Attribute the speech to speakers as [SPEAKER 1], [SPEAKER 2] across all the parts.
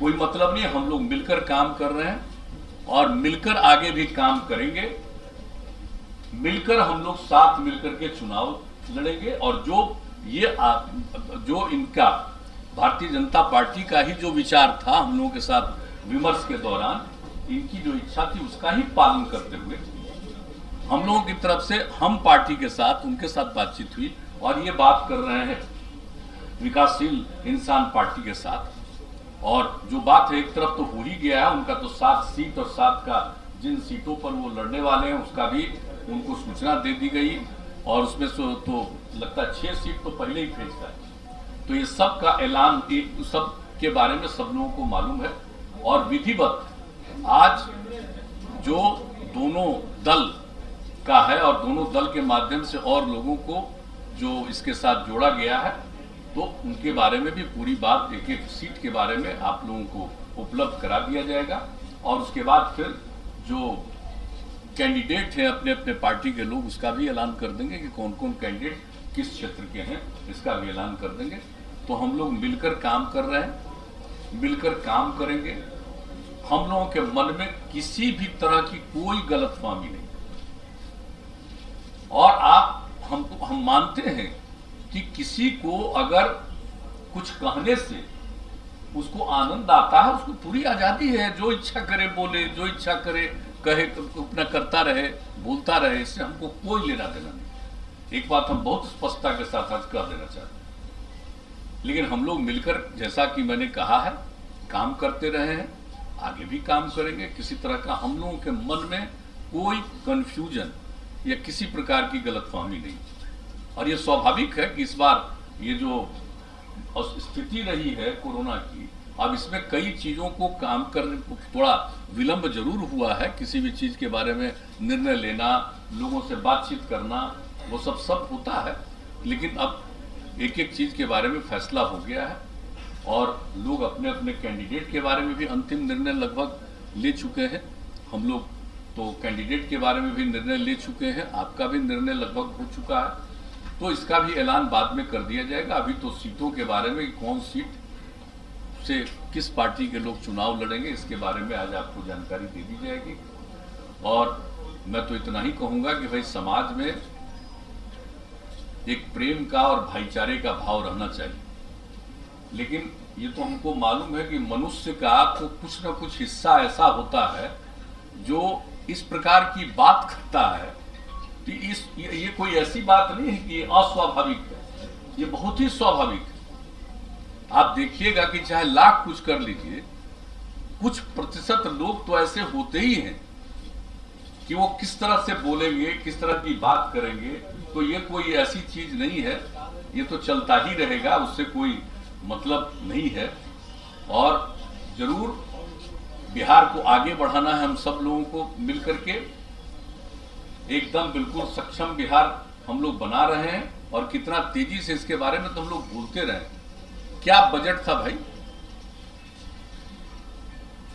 [SPEAKER 1] कोई मतलब नहीं, हम लोग मिलकर काम कर रहे हैं और मिलकर आगे भी काम करेंगे। मिलकर हम लोग साथ मिलकर के चुनाव लड़ेंगे और जो इनका भारतीय जनता पार्टी का ही जो विचार था हम लोगों के साथ विमर्श के दौरान, इनकी जो इच्छा थी उसका ही पालन करते हुए हम लोगों की तरफ से हम पार्टी के साथ उनके साथ बातचीत हुई और ये बात कर रहे हैं विकासशील इंसान पार्टी के साथ। और जो बात है एक तरफ तो हो ही गया है, उनका तो 7 सीट और 7 का जिन सीटों पर वो लड़ने वाले हैं उसका भी उनको सूचना दे दी गई और उसमें से तो लगता है 6 सीट तो पहले ही फेंच है। तो ये सब का ऐलान सब के बारे में सब लोगों को मालूम है और विधिवत आज जो दोनों दल का है और दोनों दल के माध्यम से और लोगों को जो इसके साथ जोड़ा गया है, तो उनके बारे में भी पूरी बात एक एक सीट के बारे में आप लोगों को उपलब्ध करा दिया जाएगा। और उसके बाद फिर जो कैंडिडेट हैं अपने अपने पार्टी के लोग, उसका भी ऐलान कर देंगे कि कौन कौन कैंडिडेट किस क्षेत्र के हैं, इसका भी ऐलान कर देंगे। तो हम लोग मिलकर काम कर रहे हैं, मिलकर काम करेंगे। हम लोगों के मन में किसी भी तरह की कोई गलतफहमी नहीं। और हम मानते हैं कि किसी को अगर कुछ कहने से उसको आनंद आता है, उसको पूरी आजादी है, जो इच्छा करे बोले, जो इच्छा करे कहे, अपना करता रहे, बोलता रहे, इससे हमको कोई लेना देना नहीं। एक बात हम बहुत स्पष्टता के साथ आज कह देना चाहते हैं। लेकिन हम लोग मिलकर, जैसा कि मैंने कहा है, काम करते रहे हैं, आगे भी काम करेंगे। किसी तरह का हम लोगों के मन में कोई कंफ्यूजन या किसी प्रकार की गलतफहमी नहीं। और ये स्वाभाविक है कि इस बार ये जो स्थिति रही है कोरोना की, अब इसमें कई चीजों को काम करने को थोड़ा विलंब जरूर हुआ है। किसी भी चीज के बारे में निर्णय लेना, लोगों से बातचीत करना, वो सब होता है। लेकिन अब एक एक चीज के बारे में फैसला हो गया है और लोग अपने अपने कैंडिडेट के बारे में भी अंतिम निर्णय लगभग ले चुके हैं। हम लोग तो कैंडिडेट के बारे में भी निर्णय ले चुके हैं, आपका भी निर्णय लगभग हो चुका है। तो इसका भी ऐलान बाद में कर दिया जाएगा। अभी तो सीटों के बारे में, कौन सीट से किस पार्टी के लोग चुनाव लड़ेंगे, इसके बारे में आज आपको जानकारी दे दी जाएगी। और मैं तो इतना ही कहूंगा कि भाई समाज में एक प्रेम का और भाईचारे का भाव रहना चाहिए। लेकिन ये तो हमको मालूम है कि मनुष्य का तो कुछ न कुछ हिस्सा ऐसा होता है जो इस प्रकार की बात करता है कि ये कोई ऐसी बात नहीं है कि ये अस्वाभाविक है, ये बहुत ही स्वाभाविक है। आप देखिएगा कि चाहे लाख कुछ कर लीजिए, कुछ प्रतिशत लोग तो ऐसे होते ही हैं कि वो किस तरह से बोलेंगे, किस तरह की बात करेंगे। तो ये कोई ऐसी चीज नहीं है, ये तो चलता ही रहेगा, उससे कोई मतलब नहीं है। और जरूर बिहार को आगे बढ़ाना है हम सब लोगों को मिलकर के। एकदम बिल्कुल सक्षम बिहार हम लोग बना रहे हैं और कितना तेजी से इसके बारे में तो हम लोग बोलते रहे। क्या बजट था भाई,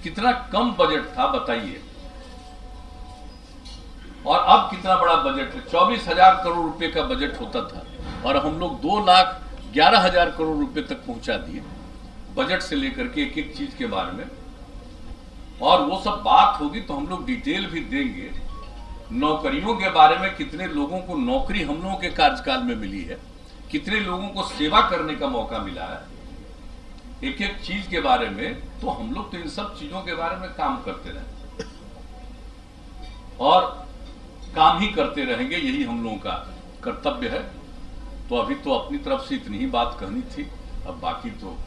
[SPEAKER 1] कितना कम बजट था बताइए, और अब कितना बड़ा बजट है। 24,000 करोड़ रुपए का बजट होता था और हम लोग 2,11,000 करोड़ रुपए तक पहुंचा दिए बजट से लेकर के एक एक चीज के बारे में। और वो सब बात होगी तो हम लोग डिटेल भी देंगे। नौकरियों के बारे में, कितने लोगों को नौकरी हम लोगों के कार्यकाल में मिली है, कितने लोगों को सेवा करने का मौका मिला है, एक एक चीज के बारे में। तो हम लोग तो इन सब चीजों के बारे में काम करते रहे और काम ही करते रहेंगे, यही हम लोगों का कर्तव्य है। तो अभी तो अपनी तरफ से इतनी ही बात कहनी थी, अब बाकी तो